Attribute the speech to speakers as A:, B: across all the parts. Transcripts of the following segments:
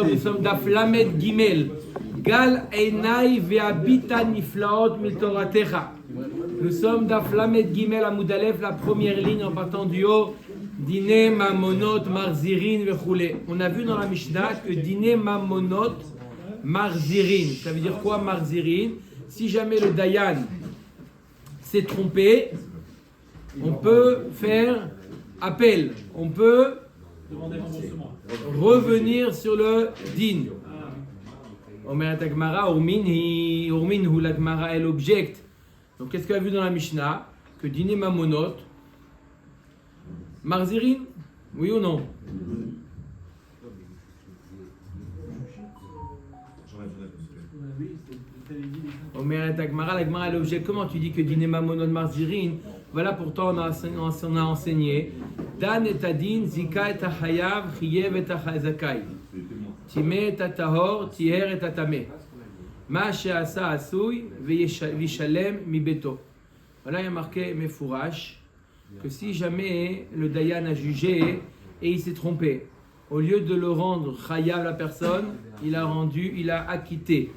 A: Nous sommes d'Aflamed Gimel. Gal Einai Ve'abita Niflaot Mitoratecha. Nous sommes d'Aflamed Gimel à Moudalef, la première ligne en partant du haut. Dîner Mamonot Marzirin Vechoulé. On a vu dans la Mishnah que dîner Mamonot Marzirin. Ça veut dire quoi Marzirin? Si jamais le Dayan s'est trompé, on peut faire appel. On peut revenir sur le din. Omer Tagmara, Urminhu, la Gmara, elle objecte. Donc qu'est-ce qu'elle a vu dans la Mishnah? Que dîner Mamonot, Marzirin, oui ou non? Omer Tagmara, la Gmara, elle objecte. Comment tu dis que dîner Mamonot, Marzirin? Voilà, pourtant on a enseigné Dan et Adin, Zika et Hayav, Chiev et Zakai. Time et Tahor, Tier et Tame. Ma she'asa asui, Vishalem mi beto. Voilà, il y a marqué Mefourash que si jamais le Dayan a jugé et il s'est trompé, au lieu de le rendre Chayav la personne, il a acquitté.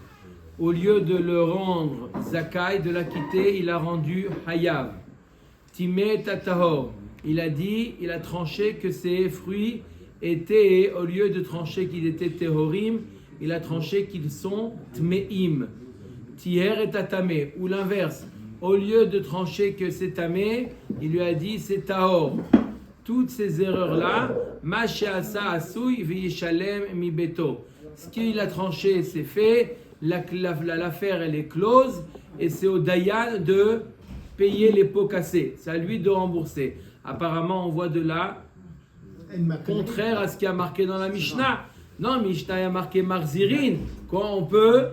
A: Au lieu de le rendre Zakai, de l'acquitter, il a rendu Hayav. Timé Tatahor, il a tranché que ces fruits étaient, au lieu de trancher qu'ils étaient Tehorim, il a tranché qu'ils sont Tmeim. Tier et Tatame, ou l'inverse, au lieu de trancher que c'est Tamé, il lui a dit c'est Tahor. Toutes ces erreurs-là, Masheasa Asui Veyeshalem Mi Beto. Ce qu'il a tranché, c'est fait, l'affaire elle est close, et c'est au Dayan de payer les pots cassés. C'est à lui de rembourser. Apparemment, on voit de là, contraire à ce qui a marqué dans la Mishnah. Non, Mishnah a marqué Marzirin. Quoi, on peut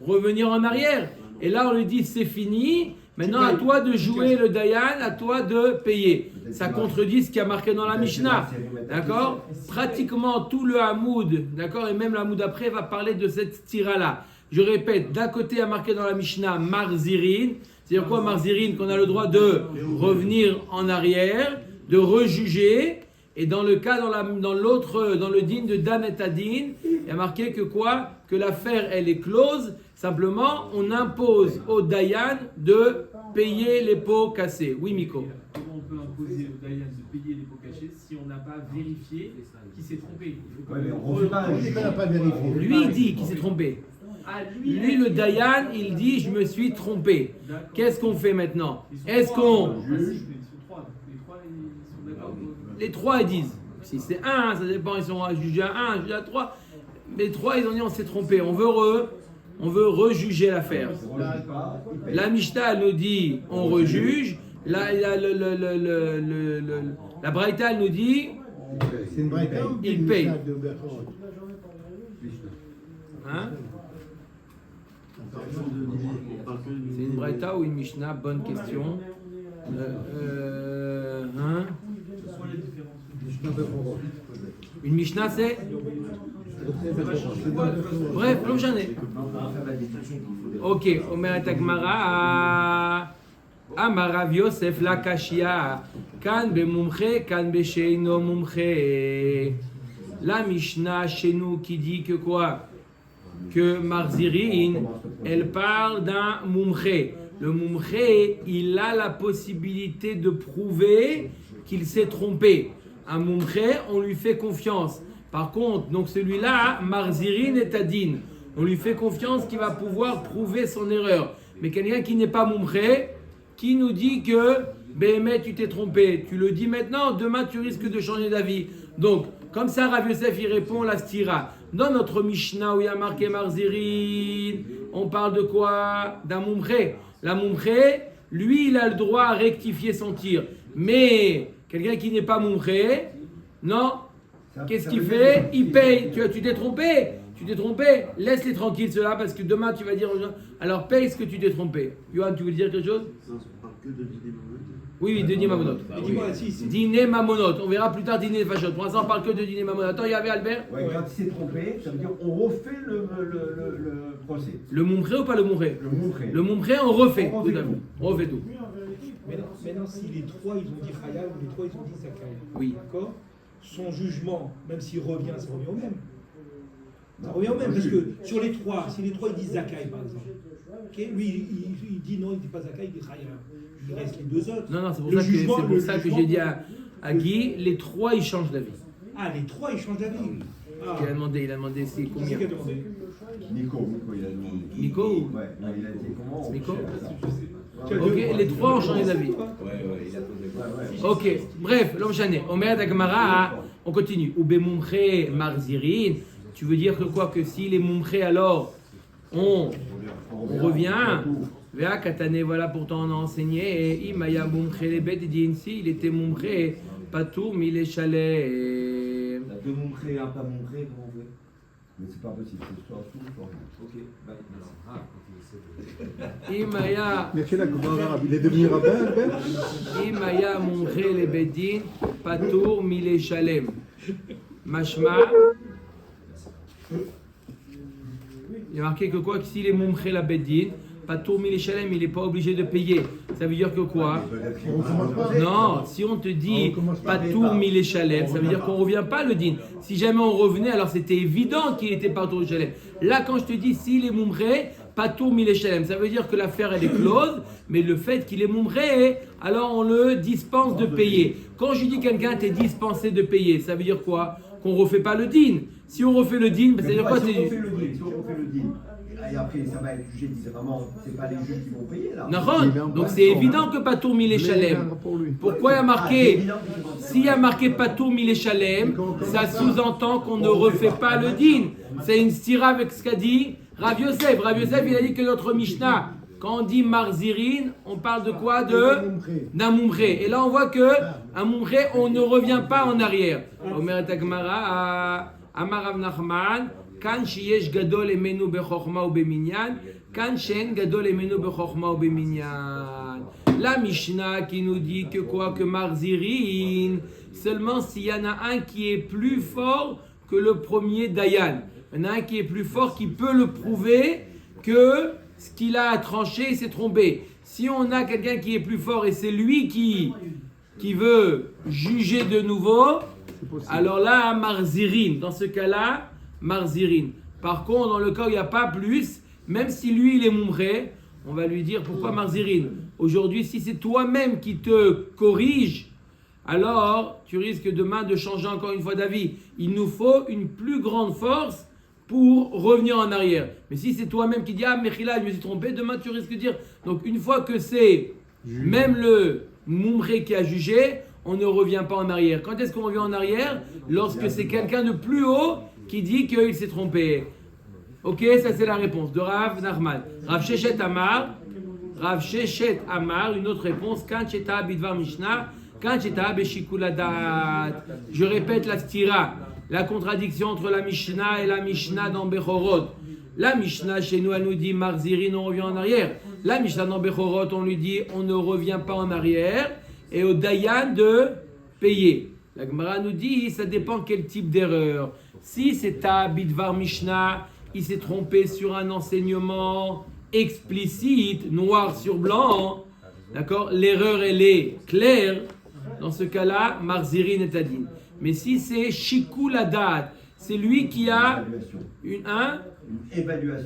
A: revenir en arrière. Et là, on lui dit, c'est fini. Maintenant, à toi de jouer le Dayan, à toi de payer. Ça contredit ce qui a marqué dans la Mishnah. D'accord? Pratiquement tout le Hamoud, d'accord? Et même l'Hamoud après va parler de cette tira-là. Je répète, d'un côté, il y a marqué dans la Mishnah Marzirin. C'est-à-dire quoi Marzirin? Qu'on a le droit de revenir en arrière, de rejuger. Et dans le cas, dans le din de Dan et Adin, il y a marqué que quoi? Que l'affaire, elle est close. Simplement, on impose au Dayan de payer les pots cassés. Oui, Miko.
B: Comment on peut imposer au Dayan de payer les pots cachés si on n'a pas vérifié qu'il s'est trompé?
C: On n'a pas vérifié.
A: Lui, il dit qu'il s'est trompé. Lui, le Dayan, il dit je me suis trompé. Qu'est-ce qu'on fait maintenant? Est-ce qu'on... Les trois, ils disent. Si c'est un, ça dépend, ils sont jugés à un, jugés à trois. Les trois, ils ont dit on s'est trompé. On veut rejuger l'affaire. La Mishnah nous dit on rejuge. La Braïta nous dit
C: c'est une Braïta
A: il paye. Hein? C'est une Braïta ou une Mishnah? Bonne question. Hein? Une Mishnah, c'est? Bref, l'homme j'en ai. Ok, Omer Tagmara. Amar Rav Yosef la Kashia. Kan be mumche, kan be sheino mumche. La Mishnah chez nous qui dit que quoi? Que Marzirin, elle parle d'un mumche. Le mumche, il a la possibilité de prouver qu'il s'est trompé. Un mumche, on lui fait confiance. Par contre, donc celui-là, Marzirin et Adin, on lui fait confiance qu'il va pouvoir prouver son erreur. Mais quelqu'un qui n'est pas mumche, qui nous dit que Béhémet, tu t'es trompé, tu le dis maintenant, demain tu risques de changer d'avis. Donc, comme ça, Rav Yosef, il répond la stira. Dans notre Mishnah où il y a marqué Marzirin, on parle de quoi? D'un mumche. La mumche, lui, il a le droit à rectifier son tir. Mais quelqu'un qui n'est pas mumche, non, qu'est-ce qu'il fait? Il paye. Tu t'es trompé. Tu t'es trompé. Laisse-les tranquilles ceux-là parce que demain tu vas dire aux gens, alors paye ce que tu t'es trompé. Yohan, tu veux dire quelque chose?
D: Non, on parle que de dîner mamonot.
A: Oui, dîner mamonot.
B: Dis-moi, si.
A: Dîner mamonot. On verra plus tard dîner fachot. Pour l'instant, on parle que de dîner mamonot. Attends, il y avait Albert.
C: Ouais, quand il s'est trompé, ça veut dire qu'on refait le procès.
A: Le mumche ou pas le mumche?
C: Le mumche.
A: Le mumche, on refait. Tout à fait. On refait tout.
E: Maintenant, si les trois ils ont dit Khaya ou les trois ils ont dit Zakai,
A: Oui.
E: d'accord? Son jugement, même s'il revient, ça revient au même. Ça revient au même, parce que sur les trois, si les trois ils disent Zakai par exemple, ok, lui il dit non, il dit pas Zakai, il dit Chayav. Il reste les deux autres.
A: Non, c'est pour
E: Le
A: ça que,
E: jugement-
A: c'est pour
E: le
A: ça que
E: jugement-
A: j'ai dit à Guy, les trois ils changent d'avis.
E: Ah, les trois ils changent d'avis. Ah,
A: Il a demandé c'est
E: qui
A: combien
E: c'est qui a demandé?
C: Nico, il a demandé.
A: Nico ou-
C: Ouais, non, il a dit comment on
A: Nico
C: fait ça.
A: Ok, les trois ont changé d'avis. Ok, bref, l'homme chané. Omer d'Agmara, on continue. Ou Bemumche Marzirin, tu veux dire que quoi? Que si les Mumche alors on revient. Vea Katane, voilà pourtant on a enseigné. Et Imaya Mumche les bêtes, il dit ainsi, il était Mumche, Patour, Mille Chalet.
C: T'as deux montrés, un pas montré, comment on fait? Mais c'est pas possible, c'est soit tout, soit rien. Ok, bye, merci.
A: Imaya.
D: Mais quel arabe, il est devenu rabbin, Albert?
A: Imaya Mumche les Bedin, Patour, Mille Shalem. Mashma. Il y a marqué que quoi? Que s'il est Mumche la Bedin, Patour, Mille Shalem, il n'est pas obligé de payer. Ça veut dire que quoi? Non, si on te dit Patour Mille Shalem, ça veut dire qu'on ne revient pas le din. Si jamais on revenait, alors c'était évident qu'il était Patour Shalem. Là, quand je te dis s'il est Mumré, Patour Mille Shalem, ça veut dire que l'affaire elle est close, mais le fait qu'il est Mumré, alors on le dispense de payer. Quand je dis quelqu'un t'es dispensé de payer, ça veut dire quoi? Qu'on ne refait pas le din. Si on refait le din, ça veut dire quoi?
C: Si on refait le deal, si on refait le deal, et après ça va être jugé différemment, c'est pas les juges qui vont payer là.
A: Non, donc c'est évident que Patour Mille Shalem. Pourquoi il y a marqué, s'il y a marqué Patour Mille Shalem, ça sous-entend qu'on ne refait pas le din. C'est une stira avec ce qu'a dit Rav Yosef. Rav Yosef, il a dit que notre Mishnah, quand on dit Marzirin, on parle de quoi? D'un Mumré. Et là, on voit que un Mumré, on ne revient pas en arrière. Omer Tagmara, Amar Rav Nachman, Kan sheyesh gadol emenu bechorma ou beminyan, kan shen gadol emenu bechorma ou beminyan. La Mishnah qui nous dit que quoi? Que Marzirin, seulement s'il y en a un qui est plus fort que le premier Dayan. Il y en a un qui est plus fort qui peut le prouver que ce qu'il a tranché s'est trompé. Si on a quelqu'un qui est plus fort et c'est lui qui veut juger de nouveau, alors là, Marzirin. Dans ce cas-là, Marzirin. Par contre, dans le cas où il n'y a pas plus, même si lui il est Mumré, on va lui dire pourquoi Marzirin. Aujourd'hui, si c'est toi-même qui te corrige, alors tu risques demain de changer encore une fois d'avis. Il nous faut une plus grande force pour revenir en arrière. Mais si c'est toi-même qui dis ah Mechila, je me suis trompé, demain tu risques de dire. Donc une fois que c'est même le Mumré qui a jugé, on ne revient pas en arrière. Quand est-ce qu'on revient en arrière? Lorsque c'est quelqu'un de plus haut qui dit qu'il s'est trompé. Ok, ça c'est la réponse de Rav Nachman. Rav Sheshet Amar, une autre réponse. Kan Cheta Bidvar Mishnah, Kan Cheta Beshikul Hadat. Je répète la stira, la contradiction entre la Mishnah et la Mishnah dans Bechorot. La Mishnah chez nous, elle nous dit Marzirin, on revient en arrière. La Mishnah dans Bechorot, on lui dit on ne revient pas en arrière. Et au Dayan de payer. La Gemara nous dit, ça dépend quel type d'erreur. Si c'est à Bidvar Mishnah, il s'est trompé sur un enseignement explicite, noir sur blanc, d'accord? L'erreur, elle est claire. Dans ce cas-là, Marzirin est adin. Mais si c'est Shikul Hadat, c'est lui qui a une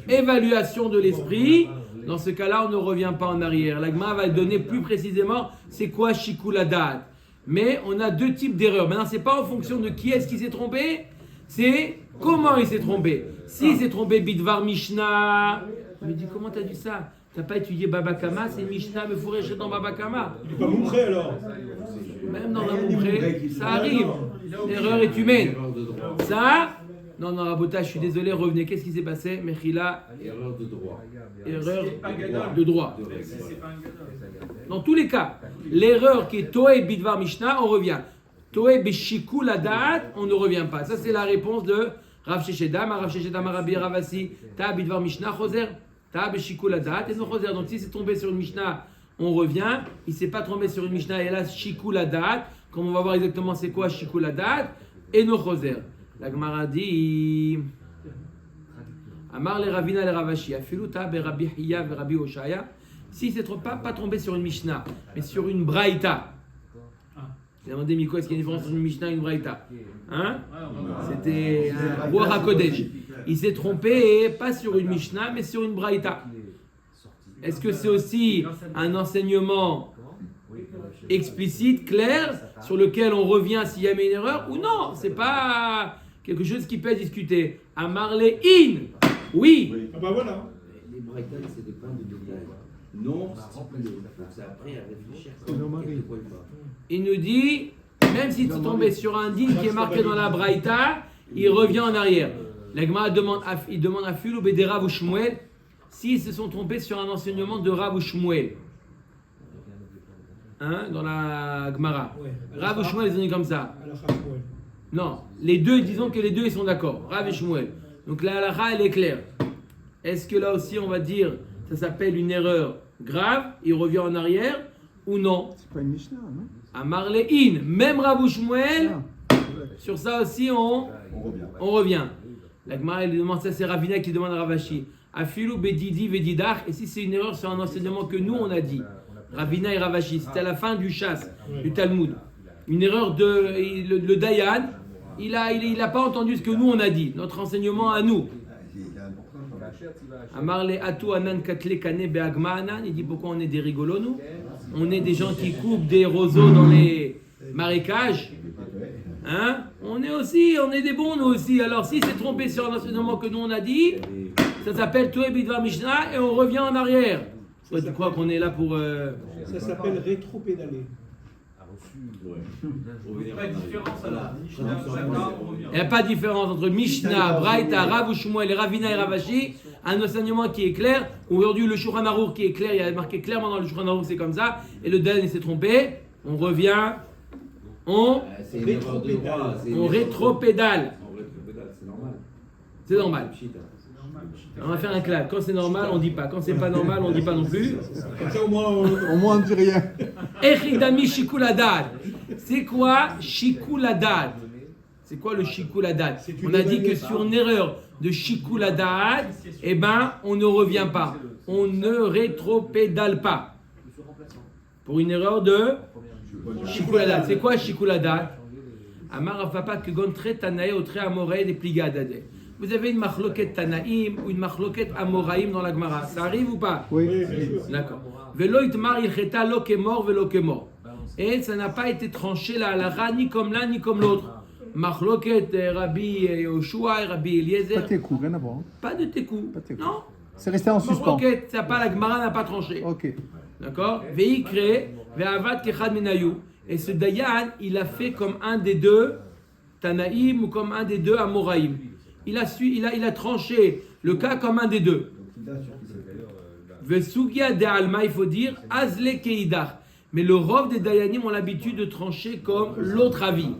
A: évaluation de l'esprit, dans ce cas-là, on ne revient pas en arrière. La Gemara va donner plus précisément c'est quoi Shikul Hadat. Mais on a deux types d'erreurs. Maintenant, c'est pas en fonction de qui est-ce qui s'est trompé, c'est comment il s'est trompé. S'il s'est trompé Bidvar Mishnah, on me dit comment tu as dit ça? Tu n'as pas étudié Baba Kama, c'est Mishnah, mais il faut rester dans Baba Kama.
E: Il n'est pas Mumré alors.
A: Même dans un Mumré, ça arrive. L'erreur est humaine. Ça, non, Rabota, je suis désolé, revenez. Qu'est-ce qui s'est passé? Mechila.
F: Erreur de droit.
A: Erreur de droit. Dans tous les cas, l'erreur qui est Toé Bidvar Mishnah, on revient. Toé Beshikul Hadat, on ne revient pas. Ça, c'est la réponse de Rav Sheshedam, Rav Sheshedam, Rabbi Ravasi, Ta Bidvar Mishnah, Choser, Ta Beshikul Hadat, et non Choser. Donc, si c'est tombé sur une Mishnah, on revient. Il ne s'est pas tombé sur une Mishnah, et là, Shikul Hadat, comme on va voir exactement c'est quoi Shikul Hadat, et non Choser. La Gemara dit Amar le Ravina le Ravashi, Afiluta be Rabbi Hiya be Rabbi Oshaya. Si c'est pas tombé sur une Mishnah, mais sur une Braïta. J'ai demandé Miko, est-ce qu'il y a une différence entre une Mishnah et une Braïta? Hein? C'était un Ruach HaKodesh. il s'est trompé, pas sur une Mishnah, mais sur une Braïta. Est-ce que c'est aussi un enseignement explicite, clair, sur lequel on revient s'il y a une erreur, ou non? C'est pas quelque chose qui peut être discuté. Amarle in, oui.
E: Ah bah voilà.
F: Les Brighton, c'est des points de détail. Non stipulés. Donc c'est après à réfléchir.
A: Il nous dit, même si tu es tombé sur un din qui est marqué dans la Braïta, il revient en arrière. L'Agma demande à Ful ou Bédé Rav ou Shmuel s'ils se sont trompés sur un enseignement de Rav ou Shmuel. Hein, dans la Gemara.
E: Ouais.
A: Rav ou Shmuel, ils ont dit comme ça.
E: Alors, ouais.
A: Non, les deux, disons que les deux ils sont d'accord, Rav et Shmuel. Donc la halakha elle est claire. Est-ce que là aussi on va dire ça s'appelle une erreur grave, il revient en arrière ou non?
D: C'est pas une Mishnah, non?
A: Amarle in, même Rav ou Shmuel, sur ça aussi on revient. La Gemara elle demande ça, c'est Ravina qui demande à Ravashi. Afilu bedidi vedidach, et si c'est une erreur sur un enseignement que nous on a dit, Ravina et Ravashi, c'était à la fin du chasse, du Talmud. Une erreur de le Dayan, il a pas entendu ce que nous on a dit, notre enseignement à nous. Amarle atu anan katle kane beagma anan, il dit pourquoi on est des rigolos nous? On est des gens qui coupent des roseaux dans les marécages. Hein? On est des bons nous aussi. Alors si c'est trompé sur un enseignement que nous on a dit, ça s'appelle Toé Bidvar Mishnah et on revient en arrière. Toi tu crois qu'on est là pour...
E: Ça s'appelle rétro-pédaler.
B: Pas de différence alors.
A: Il n'y a pas de différence entre Mishnah, Braïta, Rav ou Shmuel, Ravina et Ravashi. Un enseignement qui est clair. Aujourd'hui, le Shulchan Aruch qui est clair, il y a marqué clairement dans le Shulchan Aruch, c'est comme ça. Et le Dan, il s'est trompé. On revient. On rétropédale.
F: On rétropédale, c'est normal.
A: C'est normal. On va faire un clap. Quand c'est normal, on dit pas. Quand c'est pas normal, on dit pas non plus.
E: Comme ça, au moins,
D: Au moins, on ne dit rien.
A: Echidami Shikuladad. C'est quoi Shikuladad? C'est quoi le Shikuladad? On a dit que sur une erreur de Shikuladad, eh ben, on ne revient pas. On ne rétropédale pas. Pour une erreur de Shikuladad. C'est quoi Shikuladad? Amar Rafapa que gontre Tanae au très amoré des pligadade. Vous avez une machloket Tanaïm ou une machloket Amoraïm dans la Gemara. Ça arrive ou pas?
D: Oui.
A: D'accord. Velo itmar ilcheta lo kemor velo kemor. Et ça n'a pas été tranché la halakha ni comme l'un ni comme l'autre. Machloket Rabbi Yoshua et Rabbi Eliezer.
D: Pas tes coups, rien à voir. Hein.
A: Pas de tekou.
D: Pas de tekou.
A: Non.
D: C'est resté en suspens.
A: Machloket, ça pas la Gemara n'a pas tranché.
D: Ok.
A: D'accord. Veikre ve'avad kechad menayu. Et ce Dayan, il a fait comme un des deux Tanaïm ou comme un des deux Amoraïm. Il a tranché le cas comme un des deux. Vesugia de Alma, il faut dire Azle Keidach. Mais le Rov des Dayanim ont l'habitude de trancher comme l'autre avis.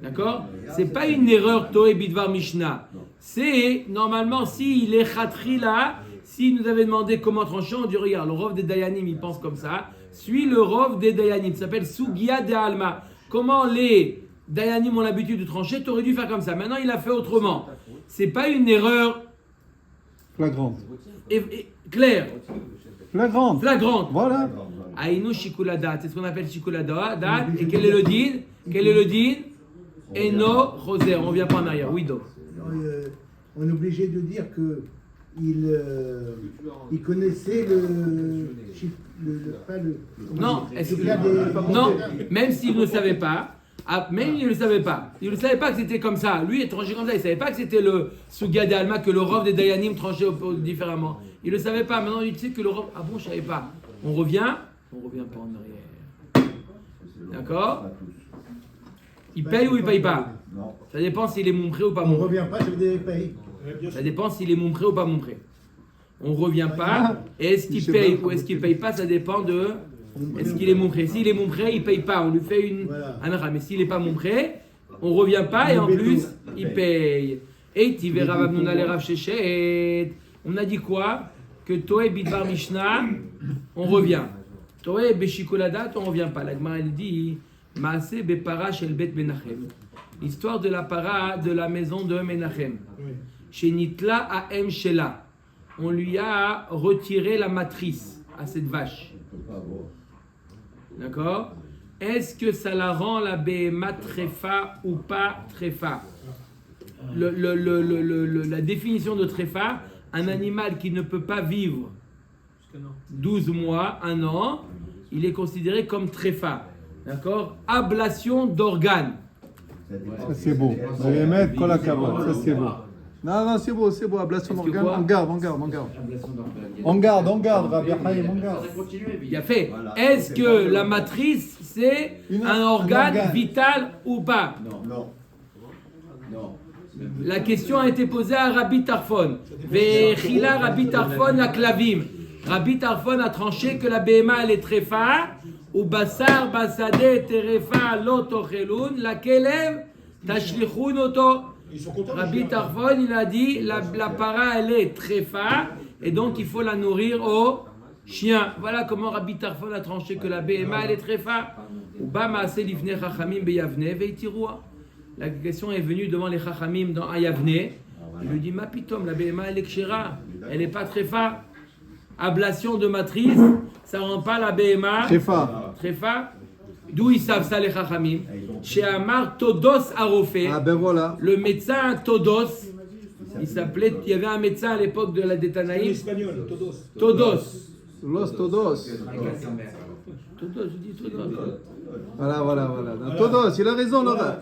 A: D'accord? C'est pas une erreur Toé Bidvar Mishnah. C'est normalement s'il est Khatri là, s'il nous avait demandé comment trancher, on dit regarde, le Rov des Dayanim il pense comme ça. Suis le Rov des Dayanim. Ça s'appelle Sugia de Alma. Comment les Dayanim ont l'habitude de trancher, tu aurais dû faire comme ça. Maintenant, il a fait autrement. C'est pas une erreur
D: Flagrante.
A: claire,
D: Flagrante.
A: flagrante.
D: Voilà.
A: Aïnou shikuladat, c'est ce qu'on appelle shikuladat. Et quel est le din? Quel est le din? Eno José, on revient pas en arrière. Oui, donc.
G: On est obligé de dire que il connaissait
A: Non, non, même s'il ne savait pas. Même il ne le savait pas. Il ne savait pas que c'était comme ça. Lui est tranché comme ça. Il ne savait pas que c'était le Sugia de Alma, que le Rov des Dayanim tranchait différemment. Il ne le savait pas. Maintenant, il sait que le Rov. Ah bon, je ne savais pas. On revient pas en arrière. D'accord? Il paye ou il ne paye pas?
C: Non.
A: Ça dépend s'il est montré ou pas
G: on ne
A: montré.
G: revient pas, ça veut dire paye.
A: Ça dépend s'il est montré ou pas montré. On ne revient pas. Et est-ce qu'il paye ou est-ce qu'il ne paye pas? Ça dépend de. Est-ce qu'il est montré? S'il est montré, il ne paye pas. On lui fait une anara. Mais s'il n'est pas montré, on ne revient pas et en plus, il paye. Et tu verras, Rav Shechet. On a dit quoi? Que Toé Bidvar Mishnah, on revient. Toé Beshikoladat, on ne revient pas. La Gemara elle dit Maaseh Bepara Shel Bet Menachem. L'histoire de la para de la maison de Menachem. Chez Nitla à M. Shela. On lui a retiré la matrice à cette vache. D'accord? Est-ce que ça la rend la béhéma tréfa ou pas tréfa? la définition de tréfa, un animal qui ne peut pas vivre 12 mois, 1 an, il est considéré comme tréfa. D'accord? Ablation d'organes.
D: Ça c'est beau. Rémet, kol hakavod. Ça c'est beau. Non, c'est beau. Ablation
A: Est-ce que
D: d'organe.
A: quoi
D: On garde. On garde, Rabbi Chaim, on garde.
A: Il a fait.
C: Voilà.
A: Est-ce que la matrice, c'est un organe vital ou pas?
C: Non.
A: La question a été posée à Rabbi Tarfon. Vechila Rabbi Tarfon la klavim. Rabbi Tarfon a tranché que la BMA elle est tréfa. Ou basar basade terefa lotochelun la kelev tashlichun oto.
E: Ils sont contents.
A: Rabbi Tarfon il a dit la para elle est tréfa et donc il faut la nourrir au chien. Voilà comment Rabbi Tarfon a tranché que la BMA elle est tréfa. Ou ba maase lifne chachamim beyavne veitirua. La question est venue devant les chachamim dans Ayavne. Il lui dit ma pitom la BMA elle est kshera, elle est pas tréfa. Ablation de matrice, ça rend pas la BMA tréfa. D'où ils savent ça les chachamim? Chez Amar Todos Arofé.
D: Ah ben voilà.
A: Le médecin Todos, il y avait un médecin à l'époque de la
E: En
A: Détanaïm.
E: espagnol, todos.
A: Todos, je dis Todos.
D: Voilà. Todos, il a raison, Laura.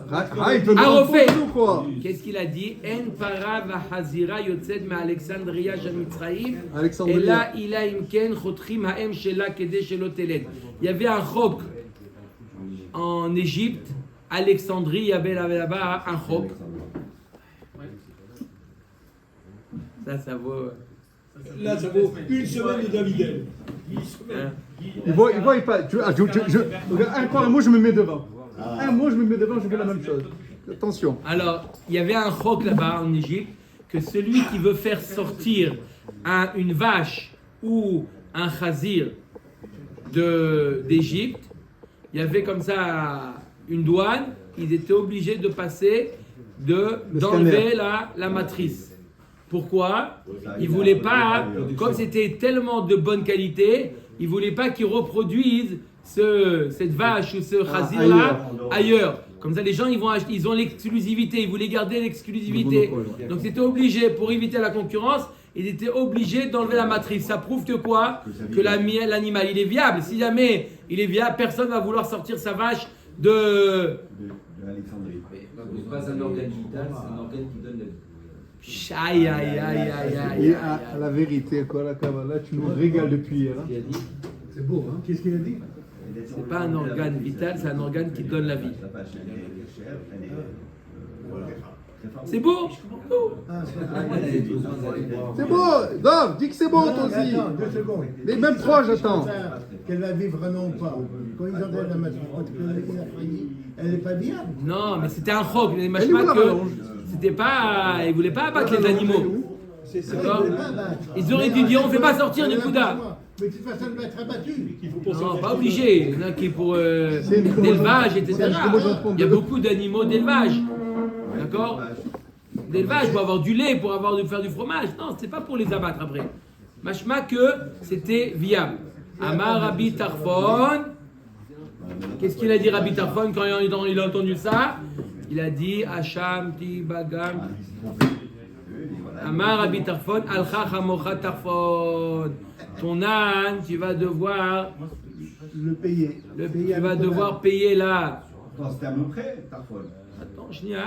D: Il peut
A: Arofé.
D: ou quoi?
A: Qu'est-ce qu'il a dit? En para v'hazira yotzed me'Alexandria shemitzraim.
D: Alexandria.
A: Et là, il a imken chotrim ha'em shela kedeh shelo teled. Il y avait un chok en Égypte, Alexandrie, il y avait là-bas un chok. Ça vaut.
E: Là, ça vaut une semaine de Davidel.
A: Hein?
D: Il voit pas. Un mois, je me mets devant. Je fais la même chose. Attention.
A: Alors, il y avait un chok là-bas en Égypte que celui qui veut faire sortir une vache ou un chazir d'Égypte, il y avait comme ça une douane, ils étaient obligés de passer, d'enlever la matrice. Pourquoi? Ils ne voulaient pas, comme c'était tellement de bonne qualité, ils ne voulaient pas qu'ils reproduisent cette vache ou ce chazir-là ailleurs. Comme ça, les gens, ils ont l'exclusivité, ils voulaient garder l'exclusivité. Donc, c'était obligé, pour éviter la concurrence, ils étaient obligés d'enlever la matrice. Ça prouve que quoi? Que l'animal, il est viable. Si jamais il est viable, personne ne va vouloir sortir sa vache de
C: l'Alexandrie.
F: C'est pas un organe vital, c'est un organe qui donne la vie.
A: Aïe.
D: À la vérité, quoi, la Kabbalah, tu nous régales depuis hier.
F: Il a dit,
G: C'est beau, hein? Qu'est-ce qu'il a dit?
A: C'est pas un organe vital, c'est un organe qui donne la vie.
C: La vache, elle est chère, elle est. Voilà.
A: C'est beau?
G: Ah,
D: C'est beau, Dov, dis que c'est beau, toi aussi.
G: Attends, 2 secondes.
D: Les mêmes 3, j'attends.
G: Qu'elle va vivre vraiment ou pas. Quand ils enlèvent la matrice, quand il a failli, elle n'est pas viable.
A: Non, mais c'était un chok. Les
D: Elle est où,
A: machmas
D: la
A: que
D: rallonge?
A: c'était pas. Ils voulaient pas abattre les animaux. D'accord?
G: Elle ne pas battre.
A: Ils auraient dû dire on fait pas sortir du Kouda.
G: Mais de toute façon, elle va être abattue.
A: Non, pas obligé. Il y en a qui pour d'élevage, etc. Il y a beaucoup d'animaux d'élevage. D'accord? D'élevage pour avoir du lait, pour faire du fromage. Non, c'est pas pour les abattre après. Machma que c'était viable. Amar Rabbi Tarfon. Qu'est-ce qu'il a dit Rabbi Tarfon quand il a entendu ça? Il a dit Hacham ti bagam. Amar Rabbi Tarfon, Alcha Chamocha Tarfon. Ton âne, tu vas devoir
G: Le payer.
A: tu vas devoir payer là.
C: Non, c'était à peu près, Tarfon.
A: Attends, je n'y ai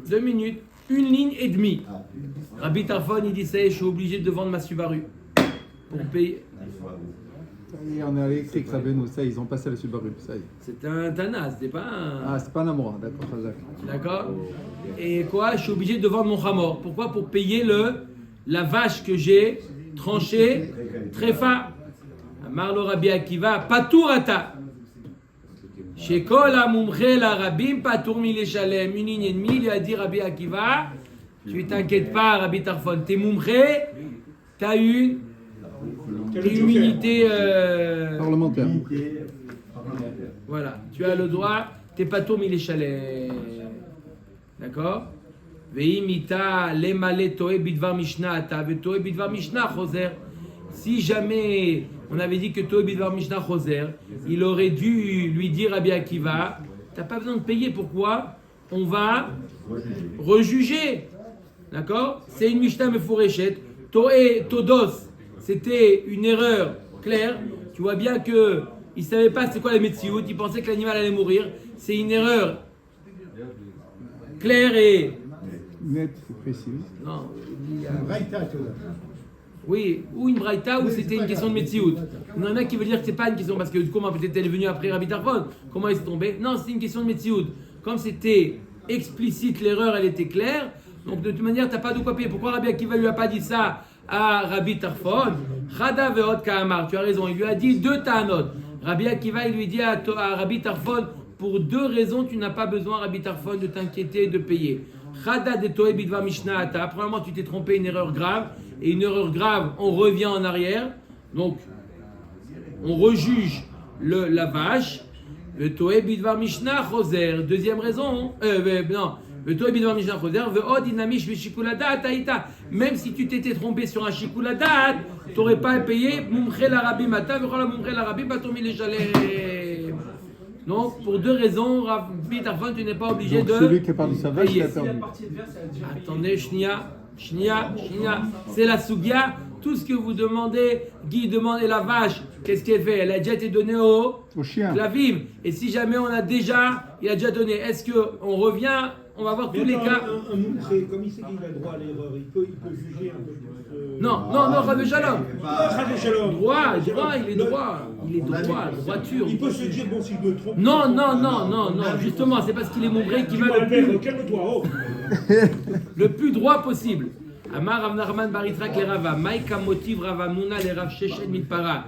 A: 2 minutes. 1 ligne et demie. Rabbi Tarfon, il dit ça y est, je suis obligé de vendre ma Subaru pour payer.
D: Et on est à l'électrique, Rabbeinu, ça, ils ont passé la Subaru, ça y est.
A: C'est un Tana, c'était pas un.
D: Ah, c'est pas un amour, d'accord, Chazak.
A: D'accord? Et quoi? Je suis obligé de vendre mon Hamor. Pourquoi? Pour payer la vache que j'ai tranchée, tréfa. Amar le Rabbi Akiva, Paturata. Chez Kol Amumche la Rabbim, Patour Mileshalem. 1 ligne et demie, il lui a dit Rabbi Akiva, tu t'inquiètes pas, Rabbi Tarfon, t'es Mumche, t'as une immunité.
D: Parlementaire.
A: Voilà, tu as le droit, t'es Patour Mileshalem. D'accord? Veimita lemale toe bidvar Mishnah, ata ve toe bidvar Mishnah choser. Si jamais on avait dit que toe bidvar Mishnah choser, il aurait dû lui dire Rabbi Akiva, t'as pas besoin de payer, pourquoi? On va rejuger. D'accord? C'est une Mishnah Mefureshet. Toé, Todos, c'était une erreur claire. Tu vois bien que il ne savait pas c'est quoi la Metsiout, il pensait que l'animal allait mourir. C'est une erreur claire et...
D: Net, c'est précis.
A: Non,
G: Braïta, tu vois.
A: oui, ou une braïta ou c'était une question de Metsiout. Il y en a qui veut dire que c'est pas une question parce que comment peut-être elle est venue après Rabbi Tarfon. Comment il s'est tombé? Non, c'est une question de Metsiout. Comme c'était explicite, l'erreur elle était claire. Donc de toute manière, tu n'as pas de quoi payer. Pourquoi Rabbi Akiva lui a pas dit ça à Rabbi Tarfon? Chada ve'ot ka'amar, tu as raison, il lui a dit deux ta'anot. Rabbi Akiva, il lui dit à Rabbi Tarfon, pour deux raisons, tu n'as pas besoin, Rabbi Tarfon, de t'inquiéter, de payer. Chada de to'e bidvar mishnah ata. Premièrement, tu t'es trompé, une erreur grave. Et une erreur grave, on revient en arrière. Donc, on rejuge la vache. Le to'e bidvar mishnah choser. Deuxième raison, non. Le to'e bidvar mishnah choser. Ve'od inamish v'shikuladat aïta. Même si tu t'étais trompé sur un shikuladat, tu n'aurais pas à payer. Mumche la rabbi mata, ve'chola mumche la rabbi batomi les chalem. Donc, pour deux raisons, Rabbi Tarfon, tu n'es pas obligé
D: Donc,
A: de.
D: celui qui parle de sa vache, il a
B: Si la
D: perdu.
B: partie adverse, elle a déjà payé.
A: Attendez, Shnia, c'est la Sugia. Tout ce que vous demandez, Guy demande la vache, qu'est-ce qu'elle fait? Elle a déjà été donnée au
D: chien.
A: Klavim. Et si jamais il a déjà donné, est-ce qu'on revient? On va voir tous les cas.
E: Un moutré, comme il sait qu'il a droit à l'erreur, il peut juger un peu plus.
A: Non, Rabbi Shalom.
E: Rabbi Shalom.
A: Droit, il est droit, droiture.
E: Il peut se dire, bon, si je me trompe.
A: Non, justement, c'est parce qu'il est mongré qui va
E: Dis-moi,
A: le
E: père,
A: plus,
E: calme-toi, oh.
A: le plus droit possible. Amar Rav Nachman Baritrak le Rava, Maïka motiv Rav Amnuna le Rav Sheshet Milpara.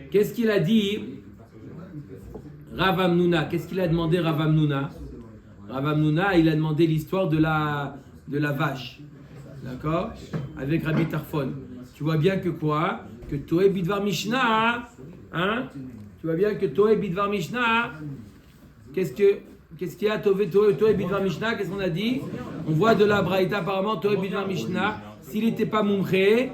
A: Qu'est-ce qu'il a dit Rav Amnuna? Qu'est-ce qu'il a demandé Rav Amnuna? Rav Amnuna, il a demandé l'histoire de la vache. D'accord? Avec Rabbi Tarfon. Tu vois bien que quoi? Que Toé Bidvar Mishnah, hein? Tu vois bien que Toé Bidvar Mishnah, qu'est-ce qu'il y a Toé Bidvar Mishnah? Qu'est-ce qu'on a dit? On voit de la Braïta apparemment, Toé Bidvar Mishnah. S'il n'était pas mumché,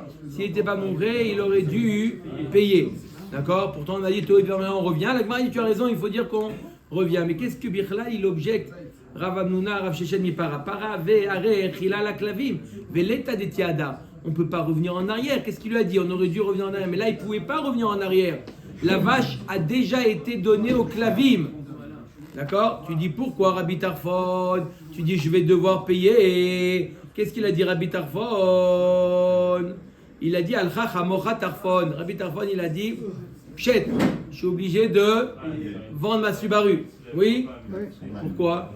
A: il aurait dû payer. D'accord? Pourtant on a dit Toé Bidvar Mishnah, on revient. La Gemara dit tu as raison, il faut dire qu'on revient. Mais qu'est-ce que Bichla il objecte? Rav Amnuna, Rav Sheshet Mipara, Para, Ve, Are, Chila, la Klavim, Veleta de Tiada. On ne peut pas revenir en arrière. Qu'est-ce qu'il lui a dit? On aurait dû revenir en arrière. Mais là, il ne pouvait pas revenir en arrière. La vache a déjà été donnée au Klavim. D'accord? Tu dis pourquoi Rabbi Tarfon? Tu dis je vais devoir payer. Qu'est-ce qu'il a dit Rabbi Tarfon? Il a dit Al-Kha Hamocha Tarfon. Rabbi Tarfon, il a dit Pshet, je suis obligé de vendre ma Subaru. Oui? Pourquoi?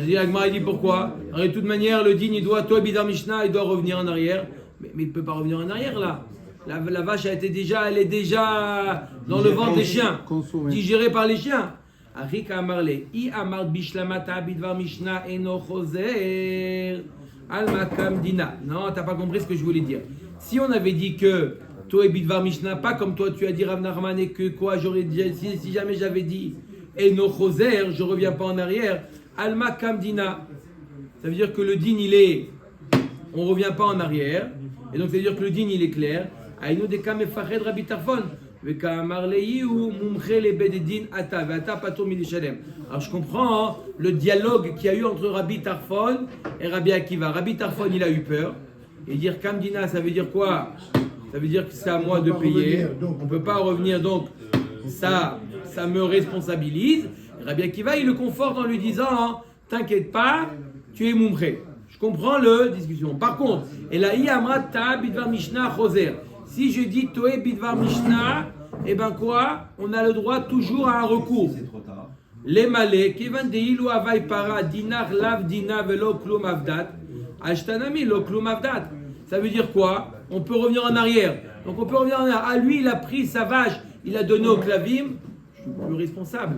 A: Il dit pourquoi? Alors, de toute manière, le digne, il doit, toi, Bidar Mishnah, il doit revenir en arrière. Mais il ne peut pas revenir en arrière là. La vache elle est déjà dans le ventre des chiens, digérée par les chiens. Arika Amarle, I Amar Bishlamata Bidvar Mishnah Eno Choser Al Makam Dina. Non, t'as pas compris ce que je voulais dire. Si on avait dit que toi et Bidvar Mishnah, pas comme toi tu as dit Rav Nachman et que quoi, j'aurais dit, si jamais j'avais dit Eno Choser, je reviens pas en arrière. Alma Kamdina, ça veut dire que le din on revient pas en arrière, et donc ça veut dire que le din il est clair. Aïnou de Kamefached Rabbi Tarfon, Vekamarleyi ou Mumche le Bededin Ata, Vata Pato Milishalem. Alors je comprends hein, le dialogue qu'il y a eu entre Rabbi Tarfon et Rabbi Akiva. Rabbi Tarfon il a eu peur, et dire Kamdina ça veut dire quoi? Ça veut dire que c'est à moi de payer, on peut pas revenir donc ça me responsabilise. Rabbi Akiva, il le conforte en lui disant hein, t'inquiète pas, tu es mumché. Je comprends la discussion. Par contre, et là, Amrata Bidvar Mishnah Choser. Si je dis Toé Bidvar Mishnah, eh ben quoi? On a le droit toujours à un recours.
C: C'est trop tard.
A: Les malais, Kevan de Ilu Avai Para, Dinar Lav Dina Velo Klum Avdat, Ashtanami Lo Klum Avdat. Ça veut dire quoi? On peut revenir en arrière. Donc on peut revenir en arrière. Ah, lui, il a pris sa vache, il a donné au Klavim. Je suis plus responsable.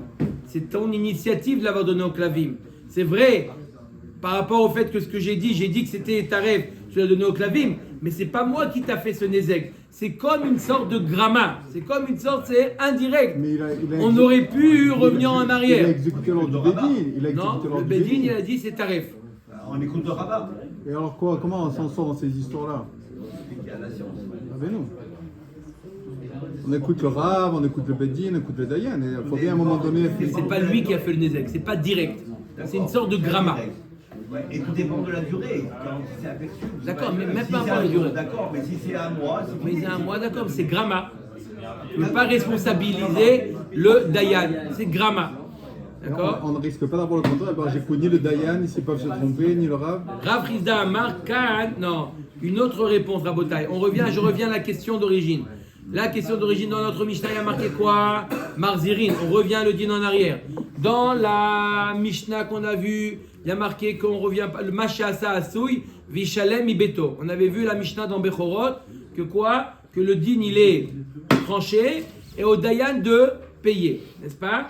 A: C'est ton initiative de l'avoir donné au Klavim. C'est vrai, par rapport au fait que ce que j'ai dit que c'était ta rêve, tu l'as donné au Klavim, mais c'est pas moi qui t'a fait ce nézek. C'est comme une sorte de gramma. C'est indirect.
D: Mais
A: on aurait pu revenir en
D: Il a
A: arrière.
D: exécuté l'ordre du Bédine.
A: Non, le Bédine, il a dit c'est ta rêve.
C: On écoute le rabat.
D: Et alors quoi? Comment on s'en sort dans ces histoires-là?
C: Il y a la science.
D: Ah ben non. On écoute le Rav, on écoute le Bédine, on écoute le Dayan. Il faut bien à un moment donné.
A: C'est pas lui qui a fait le nézek, c'est pas direct. C'est une sorte de gramma.
C: Ouais, et tout dépend de la durée. Quand c'est aperçu.
A: D'accord, mais même
C: si
A: pas
C: c'est
A: pour la
C: un jour,
A: durée.
C: D'accord, mais si c'est un mois, c'est
A: Mais
C: fini.
A: c'est un mois, d'accord, c'est gramma. Tu ne peux pas responsabiliser le Dayan, c'est gramma. D'accord.
D: On ne risque pas d'avoir le contraire. Ben, j'écoute ni le Dayan, ils ne peuvent se tromper, ni le Rav.
A: Rav Rizda Amar Kan, non, une autre réponse, Rabotai. Je reviens à la question d'origine. La question d'origine dans notre Mishnah, il y a marqué quoi? Marzirin, on revient le din en arrière. Dans la Mishnah qu'on a vue, il y a marqué qu'on revient, le Mashasa Asui, Vishalem Ibeto. On avait vu la Mishnah dans Bechorot, que quoi? Que le din il est tranché et au Dayan de payer, n'est-ce pas?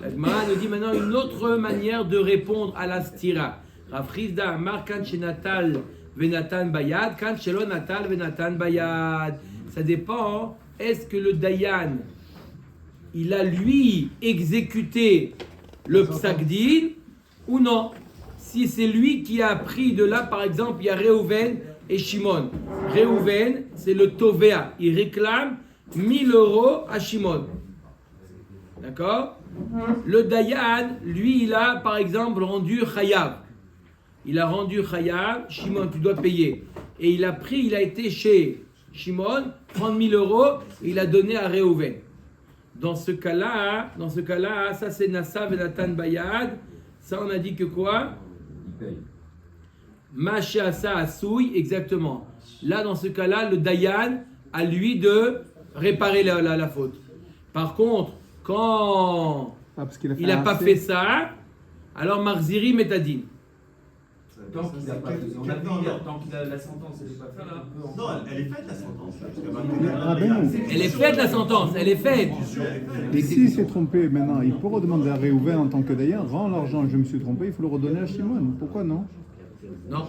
A: La Gemara nous dit maintenant une autre manière de répondre à la stira. Rav Rizda Amar Kan Shenatal Venatan Bayad, Kan Shelo Natal Venatan Bayad. Ça dépend, est-ce que le Dayan, il a lui exécuté le Psakdin ou non? Si c'est lui qui a pris de là, par exemple, il y a Reuven et Shimon. Reuven, c'est le Tovea. Il réclame 1000 € à Shimon. D'accord? Le Dayan, lui, il a, par exemple, rendu Chayav. Il a rendu Chayav, Shimon, tu dois payer. Et il a été chez Shimon, 30 000 €, et il a donné à Reuven. Dans ce cas-là, ça c'est Nassav et Natan Bayad. Ça, on a dit que quoi?
F: Il paye.
A: Mashiasa Asouy, exactement. Là, dans ce cas-là, le Dayan a lui de réparer la faute. Par contre, quand
D: parce qu'il a
A: il n'a pas
D: assez.
A: fait ça, alors Marziri Metadin.
F: Tant qu'il a pas fait, on a dit hier, tant qu'il a la sentence, elle n'est pas faite.
C: Non, elle est faite la sentence.
A: Elle est faite la sentence, elle est faite.
D: Et s'il s'est trompé maintenant, il peut redemander à Reuven en tant que Dayan, rends l'argent, je me suis trompé, il faut le redonner à Shimon. Pourquoi non?
A: Non.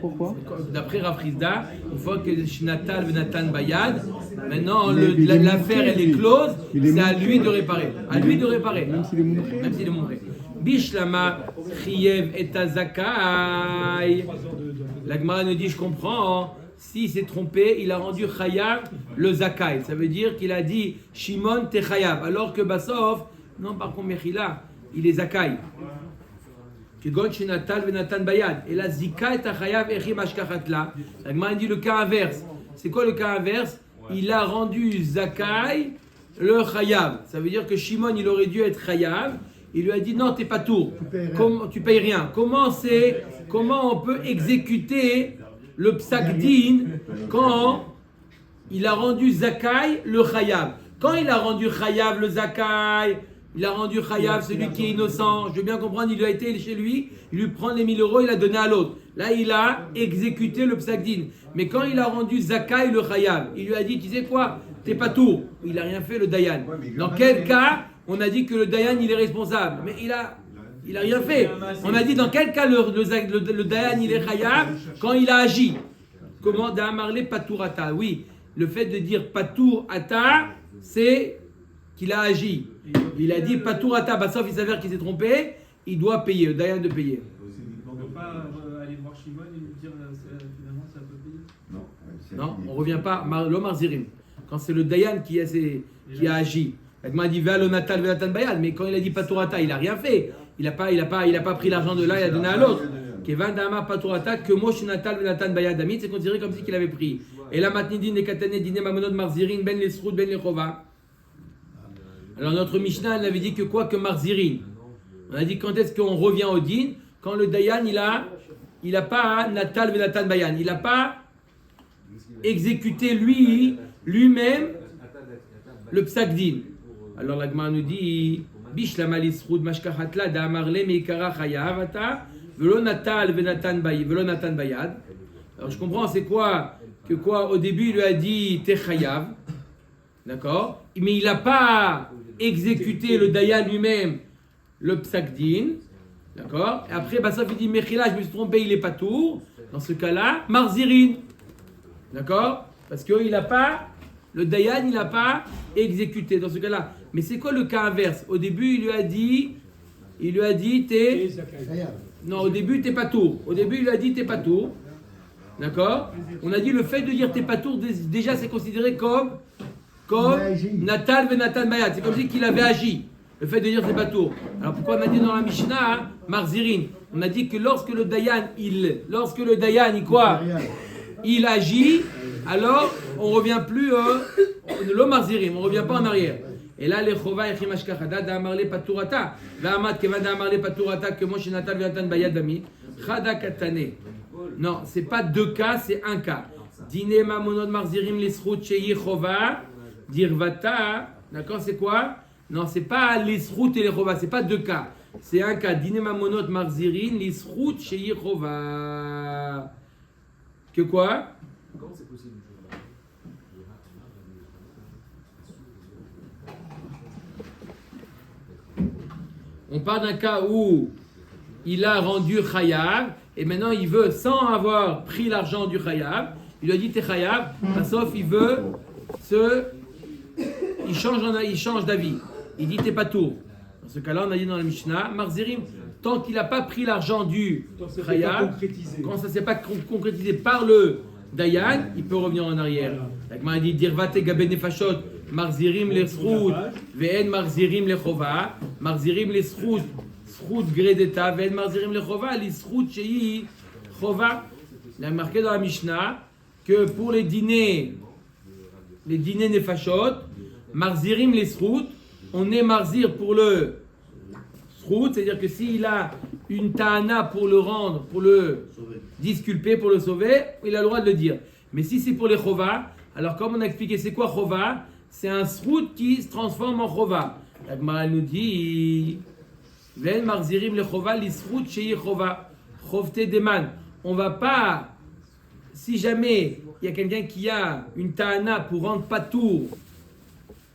D: Pourquoi?
A: D'après Rav Rizda, une fois que Shinatal Venatan Bayad, maintenant
D: Il est
A: l'affaire elle est close, c'est à lui de réparer. À lui de réparer.
D: Même s'il est montré.
A: Même s'il est montré. Bishlama Chiyev et Azakai. La Gemara nous dit, je comprends, s'il s'est trompé, il a rendu Chayav le Zakai. Ça veut dire qu'il a dit Shimon te Chayav. Alors que Basov, non, par contre, Mechila, il est Zakai. Et la Zika est Chayav Echim Ashkachatla. La Gemara dit le cas inverse. C'est quoi le cas inverse? Il a rendu Zakai le Chayav. Ça veut dire que Shimon, il aurait dû être Chayav. Il lui a dit non, t'es pas tour. Tu payes rien. Comment on peut exécuter le Psakdin quand il a rendu Zakai le Chayav? Quand il a rendu Chayav le Zakai, il a rendu Chayav celui qui est innocent. Je veux bien comprendre, il a été chez lui, il lui prend les 1000 €, il a donné à l'autre. Là, il a exécuté le Psakdin. Mais quand il a rendu Zakai le Chayav, il lui a dit, tu sais quoi, t'es pas tour. Il n'a rien fait le Dayan. Dans quel cas on a dit que le Dayan il est responsable? Mais il a rien fait. On a dit dans quel cas le Dayan il est Chayav? Quand il a agi. Comment d'Amarle Patourata? Oui, le fait de dire Patourata, c'est qu'il a agi. Il a dit Patourata, bah, sauf il s'avère qu'il s'est trompé, il doit payer, le Dayan de payer.
B: On ne peut pas aller voir Shimon et lui dire finalement ça peut payer.
A: Non, on ne revient pas. L'homme Arzirim. Quand c'est le Dayan qui a agi. Il m'a dit Ve'alonatal Ve'natan Bayad, mais quand il a dit Patourata, il n'a rien fait. Il n'a pas pris l'argent de là et a donné à l'autre. Kevan Dama Patourata, que Moshinatal Ve'natan Bayad Amit, c'est considéré comme si qu'il avait pris. Et là, Matnidin, Nekatane, Dine Mamonod Marzirin, Ben Lesroud, Ben Lechova. Alors notre Mishnah, elle avait dit que quoi? Que Marzirin. On a dit quand est-ce qu'on revient au din? Quand le Dayan, il n'a pas Natal Ve'natan Bayad. Il n'a pas exécuté lui-même le Psakdin. Alors la Gemara nous dit Bishlama lisrud mashkachatla da'amarle meikara chayav ata velo natal venatan bayad. Alors je comprends c'est quoi que quoi au début il lui a dit t'es chayav, d'accord, mais il n'a pas exécuté le dayan lui-même le psakdin, d'accord. Et après Bassaf il dit mechila je me suis trompé il est pas tour. Dans ce cas-là marzirin, d'accord, parce que il n'a pas le dayan il n'a pas exécuté dans ce cas-là. Mais c'est quoi le cas inverse? Au début, il lui a dit, t'es... Non, au début, t'es pas tour. Au début, il lui a dit, t'es pas tour. D'accord? On a dit, le fait de dire t'es pas tour, déjà, c'est considéré comme Natal Venatan Bayad. C'est comme si qu'il avait agi. Le fait de dire t'es pas tour. Alors pourquoi on a dit dans la Mishnah, Marzirin. On a dit que lorsque le Dayan, quoi? Il agit, alors on ne revient plus le Marzirim, on ne revient pas en arrière. Et là, les Chova et Chimashkachada, d'Amarle Paturata, d'Amad Keva d'Amarle Paturata, que Moshe Natal Viatan Bayad Bami, Chada Katane. Non, c'est pas deux cas, c'est un cas. Dine Mamonod Marzirim l'Isrout Shei Chova, Dirvata, d'accord, c'est quoi? Non, c'est pas l'Isrout et les Chova, c'est pas deux cas. C'est un cas. Dine Mamonod Marzirim l'Isrout Shei Chova. Que quoi?
B: Comment c'est possible?
A: On parle d'un cas où il a rendu Chayav et maintenant il veut, sans avoir pris l'argent du Chayav, il lui a dit t'es Chayav, sauf il veut il change d'avis. Il dit t'es pas tour. Dans ce cas-là, on a dit dans la Mishnah, Marzirim, tant qu'il n'a pas pris l'argent du Chayav, quand ça ne s'est pas concrétisé par le Dayan, il peut revenir en arrière. La Gemara dit Dirvate Gabe Nefashot, Marzirim les Srout, Ve'en Marzirim les Chova, Marzirim les Srout, Srout Gredeta, Ve'en Marzirim les Chova, les Srout Shei Chova. Il a marqué dans la Mishnah que pour les dîners Nefashot, Marzirim les Srout, on est Marzir pour le Srout, c'est-à-dire que s'il a une ta'ana pour le rendre, pour le disculper, pour le sauver, il a le droit de le dire. Mais si c'est pour les Chova, alors comme on a expliqué, c'est quoi Chova? C'est un Srout qui se transforme en Chova. La Gemara nous dit Ven marzirim le Chova, l'isrout shei Chova, Chovte deman. On va pas, si jamais il y a quelqu'un qui a une ta'ana pour rendre patour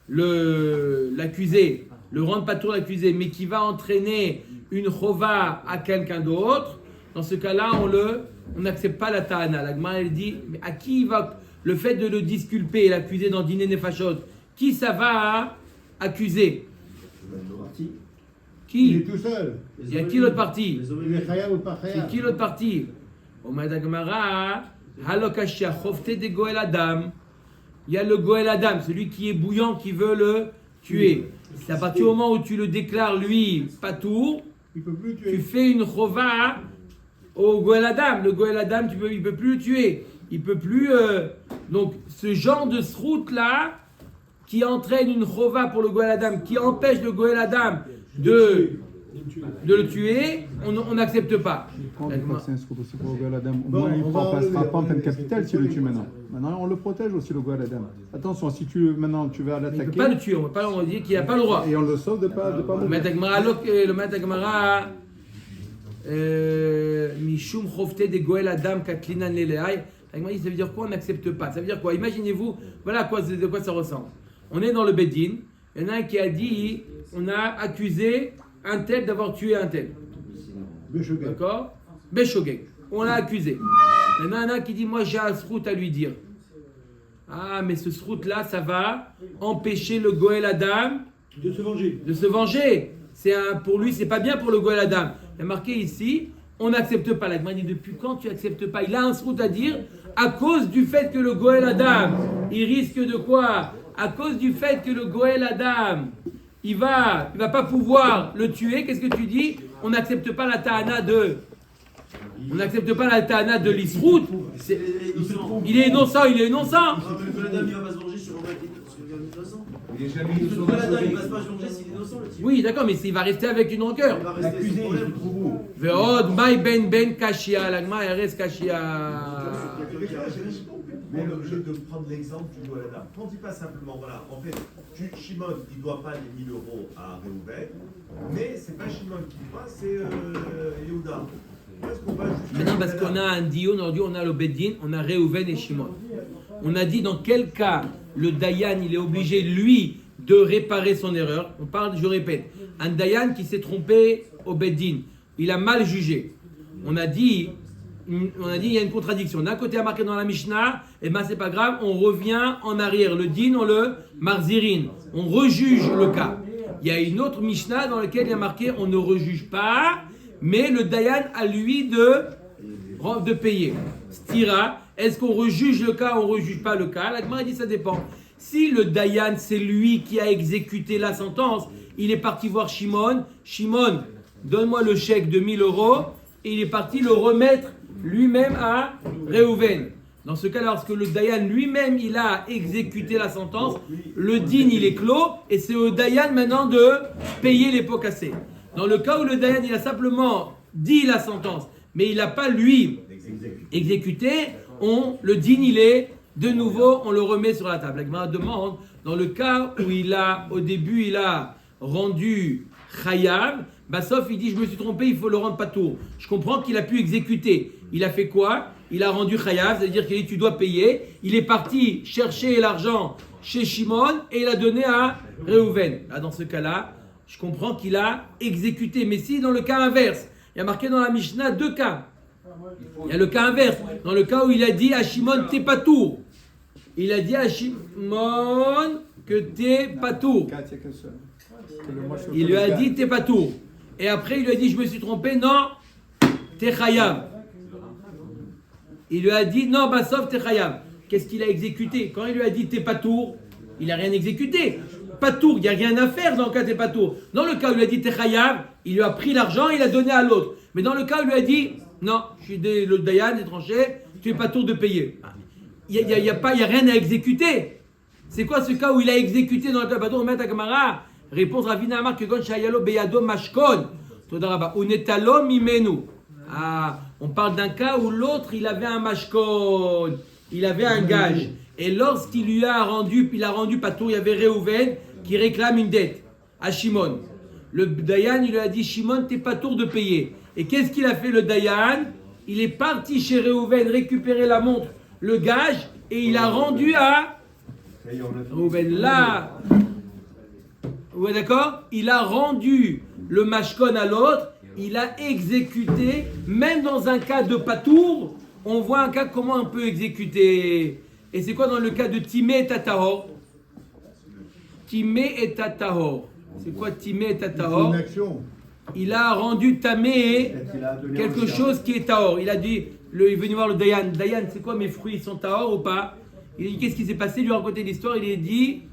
A: l'accusé, le rendre patour l'accusé, mais qui va entraîner une Chova à quelqu'un d'autre, dans ce cas-là, on n'accepte pas la ta'ana. La Gemara elle dit, mais à qui va le fait de le disculper et l'accuser dans Dîner Nefashot, qui ça va accuser? Qui?
G: Il est tout seul.
A: Il y a qui l'autre partie?
G: Il est Chayav ou pas Chayav?
A: C'est qui l'autre partie? Omad Gemara, Halokashia, Chofte de Goel Adam. Il y a le Goel Adam, celui qui est bouillant, qui veut le tuer. C'est à partir du moment où tu le déclares, lui, patour,
G: Il peut plus tuer.
A: tu fais une chova au Goel Adam. Le Goel Adam, il ne peut plus le tuer. Il peut plus. Donc, ce genre de srout là, qui entraîne une chova pour le Goel Adam, qui empêche le Goel Adam de le tuer, on n'accepte pas.
D: Quand une fois que c'est un scout aussi pour le Goel Adam, au moins il ne passera pas en peine capitale s'il le tue maintenant. Maintenant, on le protège aussi, le Goel Adam. Attention, si maintenant tu vas
A: Il ne
D: l'attaquer.
A: peut pas le tuer, on dit qu'il n'a pas le droit.
D: Et on le sauve de pas
A: Le
D: mourir.
A: Maître Gemara, Mishum Chofte de Goel Adam Katlinan Leleai. Ça veut dire quoi? On n'accepte pas. Ça veut dire quoi? Imaginez-vous, voilà de quoi ça ressemble. On est dans le Beddin, il y en a un qui a dit on a accusé un tel d'avoir tué un tel.
G: Béchogé.
A: D'accord? Béchogé. On l'a accusé. Maintenant, il y en a un qui dit moi j'ai un srout à lui dire. Ah, mais ce srout là, ça va empêcher le Goel Adam
E: De se venger.
A: de se venger. Pour lui, c'est pas bien pour le Goel Adam. Il y a marqué ici, on n'accepte pas. La Gemara dit depuis quand tu n'acceptes pas? Il a un srout à dire à cause du fait que le Goel Adam, il risque de quoi? À cause du fait que le Goel Adam, il va pas pouvoir le tuer. Qu'est-ce que tu dis? On n'accepte pas la ta'ana de. On n'accepte pas la ta'ana de l'isrout. Il est innocent, il est innocent.
H: Le Goladam, il va pas se venger sur un mec qui est innocent.
F: Il est jamais
H: Le
F: innocent.
H: Goladam, il va pas se venger s'il est innocent, le type.
A: Oui, d'accord, mais il va rester avec une rancœur.
H: Il va rester
C: L'accusé,
H: sans
C: il
H: problème.
C: est trop beau.
A: Ve'od mai ben kashia, l'agma eres kashia.
C: Mais l'objet de prendre l'exemple du Goladam, quand il dit pas simplement, voilà, en fait, Shimon, il ne doit pas les 1000 euros à Réhouven, mais c'est pas Shimon qui doit, c'est Yehuda. Est-ce qu'on va jusqu'à
A: Maintenant, parce qu'on a un dion, aujourd'hui on a le Beddin, on a Réhouven et Shimon. On a dit dans quel cas le Dayan, il est obligé, lui, de réparer son erreur. On parle, je répète, un Dayan qui s'est trompé au Beddin, il a mal jugé. On a dit, il y a une contradiction. D'un côté, il y a marqué dans la Mishnah, et ben c'est pas grave, on revient en arrière. Le din, on le marzirin. On rejuge le cas. Il y a une autre Mishnah dans laquelle il y a marqué, on ne rejuge pas, mais le Dayan a lui de payer. Stira, est-ce qu'on rejuge le cas ou on ne rejuge pas le cas? La Gemara dit ça dépend. Si le Dayan, c'est lui qui a exécuté la sentence, il est parti voir Shimon. Shimon, donne-moi le chèque de 1000 euros, et il est parti le remettre lui-même à Réhouven. Dans ce cas, lorsque le Dayan lui-même, il a exécuté la sentence, le din, il est clos, et c'est au Dayan maintenant de payer les pots cassés. Dans le cas où le Dayan, il a simplement dit la sentence, mais il n'a pas, lui, exécuté, le din, il est de nouveau, on le remet sur la table. La Gemara demande, dans le cas où au début, il a rendu Chayav, sauf il dit, je me suis trompé, il faut le rendre patour. Je comprends qu'il a pu exécuter. Il a fait quoi? Il a rendu Chayav, c'est-à-dire qu'il a dit, tu dois payer. Il est parti chercher l'argent chez Shimon et il a donné à Réhouven. Là, dans ce cas-là, je comprends qu'il a exécuté. Mais si, dans le cas inverse, il y a marqué dans la Mishnah 2 cas. Il y a le cas inverse, dans le cas où il a dit à Shimon, t'es patour. Il a dit à Shimon que t'es patour. Il lui a dit, t'es patour. Et après, il lui a dit, je me suis trompé, non, t'es chayav. Il lui a dit, non, sauf t'es chayav. Qu'est-ce qu'il a exécuté? Quand il lui a dit, t'es patour, il n'a rien exécuté. Patour, il n'y a rien à faire dans le cas t'es patour. Dans le cas où il lui a dit, t'es chayav, il lui a pris l'argent, il a donné à l'autre. Mais dans le cas où il lui a dit, non, je suis le Dayan, est tranché, tu es patour de payer. Il n'y a rien à exécuter. C'est quoi ce cas où il a exécuté dans le cas patour? Met Gemara. Réponse Ravina Amar que Gon Shayalo Beyado Mashkon. Todaraba. Unetalo Mimenu. On parle d'un cas où l'autre il avait un mashkon, il avait un gage. Et lorsqu'il lui a rendu, patour, il y avait Réhouven qui réclame une dette à Shimon. Le Dayan il lui a dit Shimon t'es patour de payer. Et qu'est-ce qu'il a fait le Dayan? Il est parti chez Réhouven récupérer la montre, le gage, et il a rendu à Réhouven. Là. Ouais, d'accord? Il a rendu le mashkon à l'autre, il a exécuté, même dans un cas de patour, on voit un cas comment on peut exécuter. Et c'est quoi dans le cas de Timé et Tatahor? Timé et Tatahor. C'est quoi Timé et Tatahor? Il a rendu Tamé quelque chose qui est Tahor. Il a dit, il est venu voir le Dayan. Dayan, c'est quoi mes fruits? Ils sont Tahor ou pas? Il a dit, qu'est-ce qui s'est passé? Il lui a raconté l'histoire, il a dit,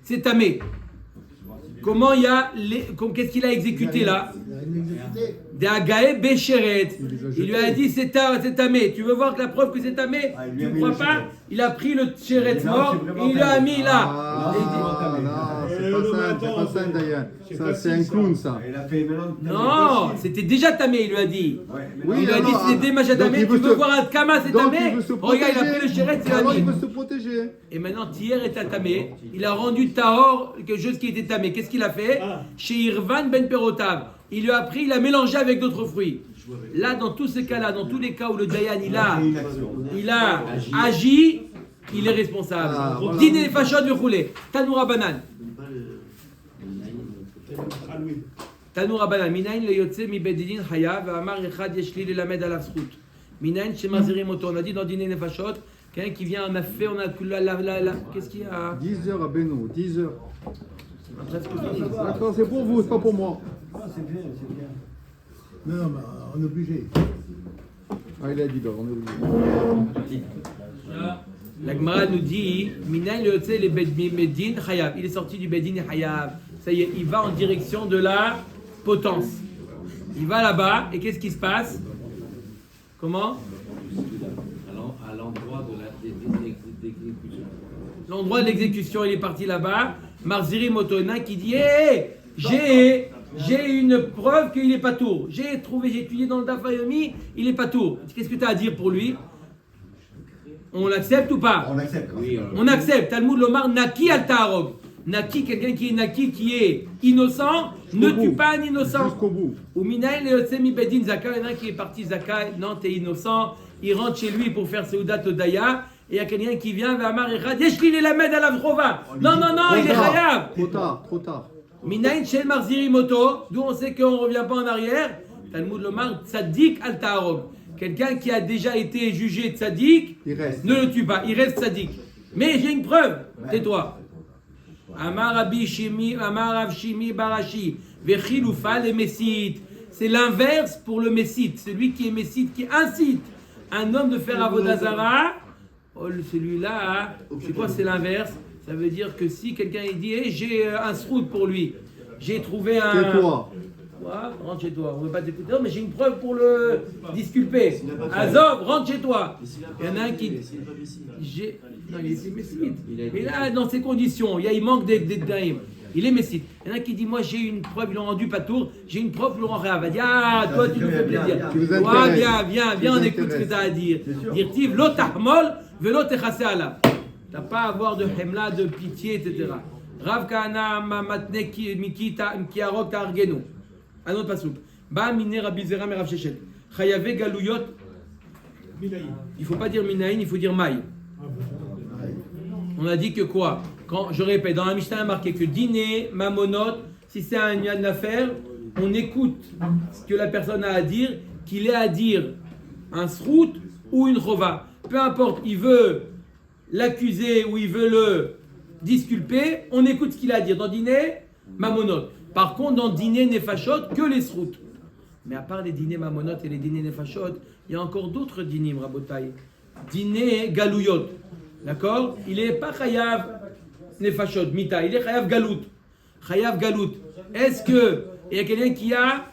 A: c'est Tamé. Comment qu'est-ce qu'il a exécuté là? Des Agae Bécheret. Il lui a dit c'est tamé. Tu veux voir la preuve que c'est tamé? Tu ne crois pas? Il a pris le chéret mort et il l'a mis là.
D: C'est pas ça, Dayan. Ça, c'est un clown, ça.
A: Non, c'était déjà tamé, il lui a dit.
D: Oui,
A: il lui a dit c'était déjà tamé. Tu veux voir un kama, c'est tamé? Regarde, il a pris le chéret, c'est
D: alors
A: la
D: il veut se protéger.
A: Et maintenant, Tier est tamé. Il a rendu Tahor quelque chose qui était tamé. Qu'est-ce qu'il a fait? Chez Irvan Ben Perotav. Il lui a pris, il a mélangé avec d'autres fruits. Là, dans tous ces cas-là, dans tous les cas où le Dayan, il a agi, il est responsable. Dîner fachot de rouler. Tanoura banane. Tanoura banane. Minayin le yotse mi bedidin haya ve'amar echad yeshli le lamed alav zchut. Minayin shemazirim oto. On a dit dans dîner nefashot, quelqu'un qui vient, on a fait, qu'est-ce qu'il y a?
D: 10 heures à Beno, 10 heures. D'accord, c'est pour vous, c'est pas pour moi.
G: C'est bien, c'est bien. Non, mais on est obligé.
D: Il a dit, on est obligé.
A: La Gemara nous dit, Minayin le yotse le bedin chayav. Il est sorti du bedin et chayav. Ça y est, il va en direction de la potence. Il va là-bas, et qu'est-ce qui se passe? Comment?
F: À l'endroit de l'exécution.
A: L'endroit de l'exécution, il est parti là-bas. Marziri Motona qui dit hey, j'ai une preuve qu'il n'est pas tour. J'ai étudié dans le Dafayomi, il n'est pas tour. Qu'est-ce que tu as à dire pour lui? On l'accepte ou pas?
C: On accepte.
F: Oui,
A: on accepte. Talmud Lomar Naki al Ta'arog. Naki, quelqu'un qui est Naki, qui est innocent, ne tue pas un innocent.
D: Jusqu'au bout.
A: Ou Minaï le Semi Bedin Zaka, il y en a un qui est parti Zaka, non, t'es innocent, il rentre chez lui pour faire Seudat Odaya. Et il y a quelqu'un qui vient, Vamar Echad, Yeshli le Lamed à la Vrova. Non, il est Chayav.
D: Trop tard.
A: Minaïn Shel Marziri Moto, d'où on sait qu'on ne revient pas en arrière. Talmud Lomar Tzadik al Ta'arog. Quelqu'un qui a déjà été jugé Tzadik, ne le tue pas, il reste Tzadik. Mais j'ai une preuve, tais-toi. Amar Rabbi Shimi, Amar Rav Shimi Barashi, Vechiloufa le Messite. C'est l'inverse pour le Messite, celui qui est Messite, qui incite un homme de faire Avodazara. Oh, celui-là, c'est quoi, c'est l'inverse? Ça veut dire que si quelqu'un il dit hey, j'ai un srout pour lui, j'ai trouvé un.
D: Tais-toi.
A: Toi, rentre chez toi. On ne veut pas t'écouter. Non, mais j'ai une preuve pour le disculper. Azov, rentre chez toi. Il y en a un qui. Non, il est messite. Mais là, dans ces conditions, il manque des daïms. Il est messite. Il y en a un qui dit moi j'ai une preuve, ils l'ont rendu patour. J'ai une preuve, Laurent Réa va dire ah, toi tu nous fais plaisir. Toi, viens, on écoute ce que tu as à dire. Dire-t-il, l'otahmol, velo techase ala. Tu n'as pas à avoir de hemla, de pitié, etc. Rav Kahana matne mikita kiarok targenu. Un autre pasouk. Ba mine Rabbi Zera me Rav Shechet. Chayave galuyot. Il ne faut pas dire minaïn, il faut dire maï. On a dit que quoi? Quand, je répète, dans la Mishnah, il y a marqué que dîner, mamonot, si c'est un une affaire, on écoute ce que la personne a à dire, qu'il ait à dire un srout ou une chova. Peu importe, il veut l'accuser ou il veut le disculper, on écoute ce qu'il a à dire. Dans dîner, mamonot. Par contre, dans dîner, nefashot, que les srouts. Mais à part les dîners mamonot et les dîners nefashot, il y a encore d'autres dînim, rabotai. Dîner galouyot. D'accord? Il n'est pas chayav nefashot, mita, il est chayav galout. Chayav galout. Est-ce qu'il y a quelqu'un qui a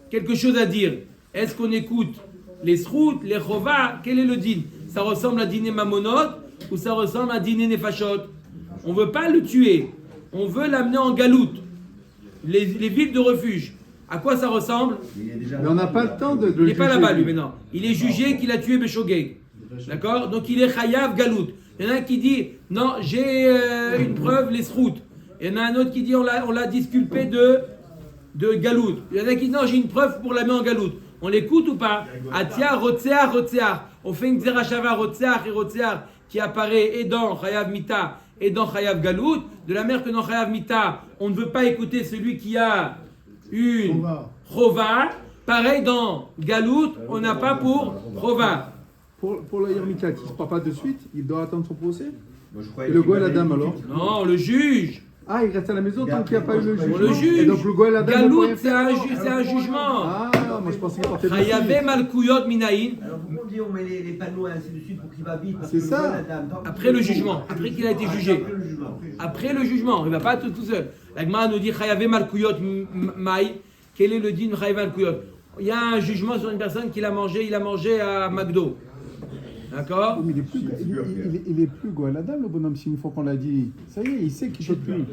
A: quelque chose à dire? Est-ce qu'on écoute les srout, les chova? Quel est le din? Ça ressemble à dîner mamonot ou ça ressemble à dîner nefashot? On ne veut pas le tuer, on veut l'amener en galout. Les villes de refuge. À quoi ça ressemble?
D: Mais on n'a pas le temps de
A: il n'est pas là-bas lui maintenant. Il est jugé qu'il a tué Béchogeg. D'accord? Donc il est chayav galout. Il y en a un qui dit non, j'ai une preuve, les sroutes. Il y en a un autre qui dit on l'a disculpé de galout. Il y en a qui dit non, j'ai une preuve pour la mettre en galout. On l'écoute ou pas? Atia, rotsear, rotsear. On fait une zerachava, rotsear et rotsear qui apparaît et dans chayav mita et dans chayav galout. De la même que dans chayav mita, on ne veut pas écouter celui qui a une chova. Pareil dans galout, on n'a pas pour chova.
D: Pour la Yermika qui ne se prend pas de suite, il doit attendre son procès. Et le Goël Adam alors?
A: Non, le juge.
D: Ah, il reste à la maison tant qu'il n'y a pas eu le jugement.
A: Le juge.
D: Et donc le Goël Adam.
A: Galout, c'est un jugement.
D: Ah, moi je pensais qu'il portait le
A: Chayavé malkouyot minaïn.
F: Alors pourquoi on dit on met les panneaux et ainsi de suite pour qu'il va vite?
D: C'est ça.
A: Après le jugement, après qu'il a été jugé. Après le jugement, il ne va pas tout seul. La Gemara nous dit Chayavé malkouyot maï. Quel est le din Chayavé malkouyot? Il y a un jugement sur une personne qu'il a mangé, il a mangé à McDo. D'accord?
D: Mais il est plus Goël Adam, le bonhomme, si une fois qu'on l'a dit. Ça y est, il sait qu'il ne peut plus.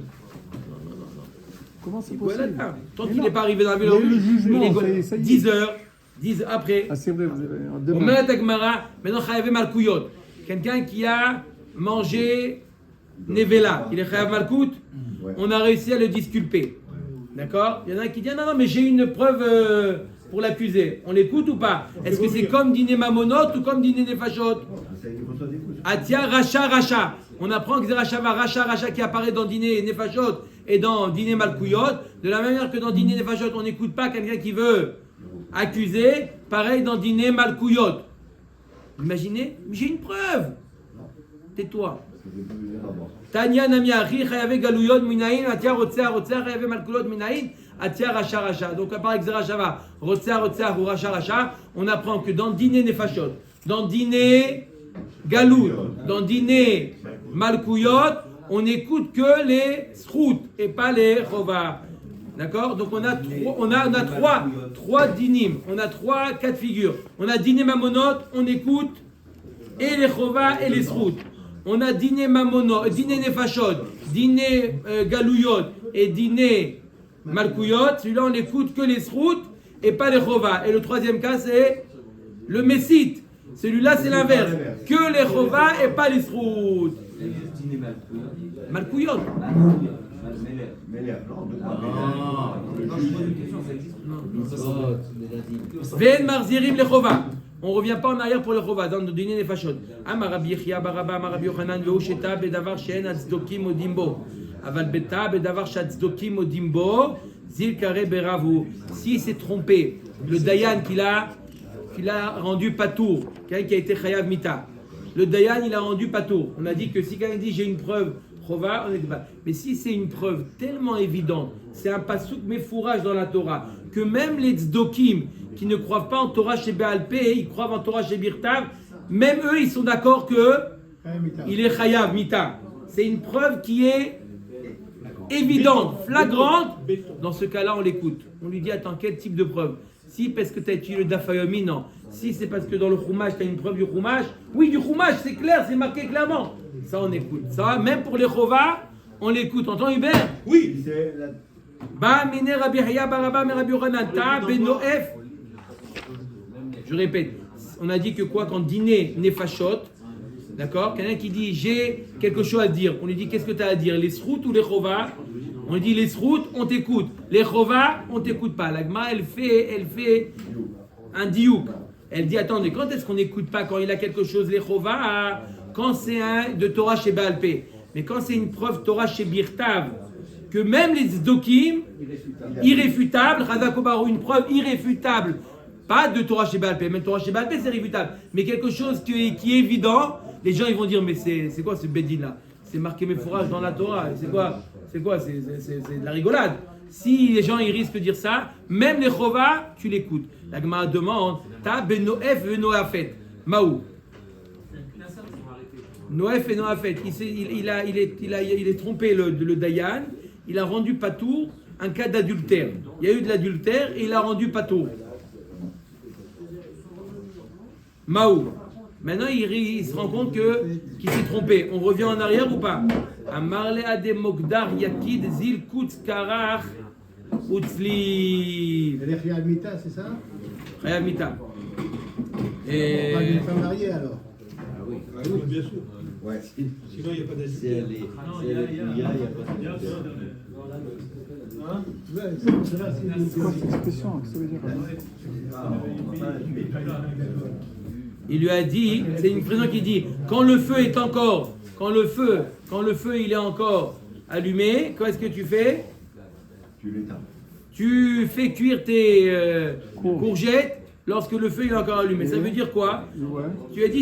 D: Comment c'est possible?
A: Tant qu'il n'est pas arrivé dans la ville,
D: le jugement, ça y est.
A: 10 heures, 10 après.
D: Ah, c'est vrai, vous avez.
A: On met la Gemara, maintenant Chayavé malkouyot. Quelqu'un qui a mangé Nevela, il est Chayav malkout, on a réussi à le disculper. D'accord? Il y en a un qui dit non, mais j'ai une preuve pour l'accuser. On l'écoute ou pas? Est-ce que c'est comme dîner mamonot ou comme dîner nefashot? Atia, racha. On apprend que c'est racha qui apparaît dans dîner nefashot et dans dîner malkouyot. De la même manière que dans dîner nefashot, on n'écoute pas quelqu'un qui veut accuser. Pareil dans dîner malkouyot. Imaginez, j'ai une preuve. Tais-toi. Tanya namiachi chayavé galouyot minaïn atia rotzea chayavé malkouyot minaïn. Atia racha. Donc, par exemple, rotsar ou racha, on apprend que dans dîner nefashot, dans dîner galout, dans dîner malkouyot, on n'écoute que les srout et pas les chova. D'accord? Donc, on a trois dinim, on a trois cas de figure. On a dîner mamonot, on écoute et les chova et les srout. On a dîner mamonot, dîner nefashot, dîner galouyot et dîner malkouyot, celui-là on n'écoute que les srout et pas les chova. Et le troisième cas c'est le messite. Celui-là c'est l'inverse. Que les chova et pas les srout. Malkouyot. Ven marzirim les chova. On ne revient pas en arrière pour les chova dans le dîner des fachot. Amar Rabbi Yechia baraba, Amar Rabbi Yochanan veusheta bedavar she'en atzdokim odimbo. Aval beta bedavar she'atzdokim odimbo. Zil kare beravu. S'il s'est trompé, le dayan qu'il a rendu patour, quelqu'un qui a été chayav mita. Le dayan il a rendu patour. On a dit que si quelqu'un dit j'ai une preuve chova, on est pas. Mais si c'est une preuve tellement évidente, c'est un pasouk méfourage dans la Torah, que même les tzdokim qui ne croient pas en Torah chez Béalpé, ils croient en Torah chez Birtav, même eux, ils sont d'accord que il est chayav mita. C'est une preuve qui est évidente, flagrante, dans ce cas-là, on l'écoute. On lui dit, attends, quel type de preuve? Si parce que tu as utilisé le dafayomi, non. Si c'est parce que dans le chumash, tu as une preuve du chumash, oui, du chumash, c'est clair, c'est marqué clairement. Ça, on écoute. Ça, même pour les chovas, on l'écoute. Entends, Hubert?
E: Oui.
A: Ba mine Rabbi Haya baraba me Rabbi Yochanan ta benoef. Je répète, on a dit que quoi quand dîner nefashot, d'accord? Quelqu'un qui dit j'ai quelque chose à dire, on lui dit qu'est-ce que tu as à dire? Les sroutes ou les chovas? On lui dit les sroutes, on t'écoute. Les chovas, on t'écoute pas. L'agma, elle fait un diouk. Elle dit attendez, quand est-ce qu'on n'écoute pas quand il a quelque chose les chovas? Quand c'est un de Torah chez Baal Pé. Mais quand c'est une preuve Torah chez Birtav, que même les tzdokim, irréfutables, Razakobaru, une preuve irréfutable, pas de Torah chez Baal Pé, même Torah chez Baal Pé c'est irréfutable, mais quelque chose qui est évident, les gens ils vont dire mais c'est quoi ce bédine là? C'est marqué mes fourrages dans la Torah, c'est quoi? C'est de la rigolade. Si les gens ils risquent de dire ça, même les chovas, tu l'écoutes. La Gemara demande, ta benoef venoafet, maou. Noëf et Noafet, il est trompé le Dayan, il a rendu patour un cas d'adultère. Il y a eu de l'adultère et il a rendu patour. Maou. Maintenant, il se rend compte qu'il s'est trompé. On revient en arrière ou pas? Amarle ade mogdar yakid zil kutz karach utzli.
G: Elle est Khayab Mita, c'est ça?
A: Khayab Mita.
G: On parle d'une femme mariée alors.
F: Ah oui.
E: Ah oui, bien sûr.
F: Ouais.
E: Sinon, il n'y a pas
F: Si elle
E: d'adultère.
F: est, il n'y a pas de
G: Ouais, c'est là, c'est
D: C'est quoi cette expression? Qu'est-ce que ça veut dire?
A: Il lui a dit, c'est une expression qui dit, quand le feu il est encore allumé, qu'est-ce que tu fais?
C: Tu l'éteins.
A: Tu fais cuire tes courgettes lorsque le feu il est encore allumé. Ça veut dire quoi?
D: Ouais.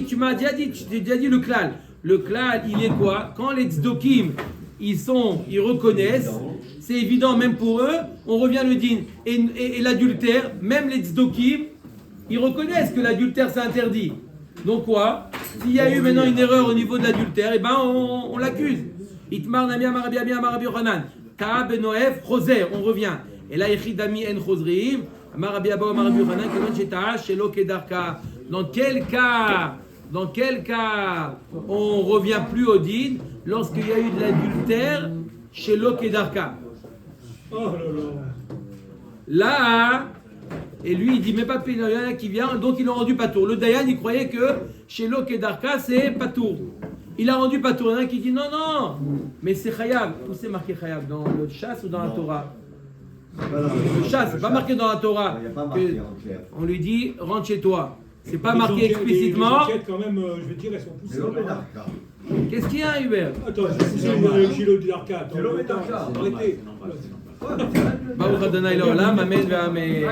A: Tu m'as déjà dit le klal. Le klal, il est quoi? Quand les tzdokim, ils reconnaissent, c'est évident même pour eux, on revient le din. Et l'adultère, même les tzdokim, ils reconnaissent que l'adultère c'est interdit. Donc quoi? S'il y a eu maintenant une erreur au niveau de l'adultère, eh ben on l'accuse. Itmar nami amar Rabbi Yochanan. Ta benoef choser, on revient. Et là, Yechidami en chosrim. Amar Rabbi Abba amar Rabbi Yochanan, kevan sheta shelo kedarka. Dans quel cas on revient plus au din lorsqu'il y a eu de l'adultère chez Lokedarka.
E: Oh là là.
A: Là, et lui il dit mais pas il y en a qui vient, donc ils l'ont rendu patour. Le Dayan il croyait que chez Lokedarka c'est patour. Il a rendu patour. Il y en a qui dit non, mais c'est Chayav. Où c'est marqué Chayav? Dans le chasse ou dans la Torah? Le chasse, c'est pas marqué dans la Torah.
C: Il n'y a pas marqué en clair.
A: On lui dit rentre chez toi. C'est pas
E: Les
A: marqué
E: enquêtes-
A: explicitement.
E: Les enquêtes, quand même, je veux dire, elles sont poussées.
A: Qu'est-ce qu'il y a, Hubert?
E: Attends, c'est le kilo de l'arcade.
C: Kilo de l'arcade.
E: Arrêtez.
A: Baruch Adonai Leolam, Amen ve'Amen.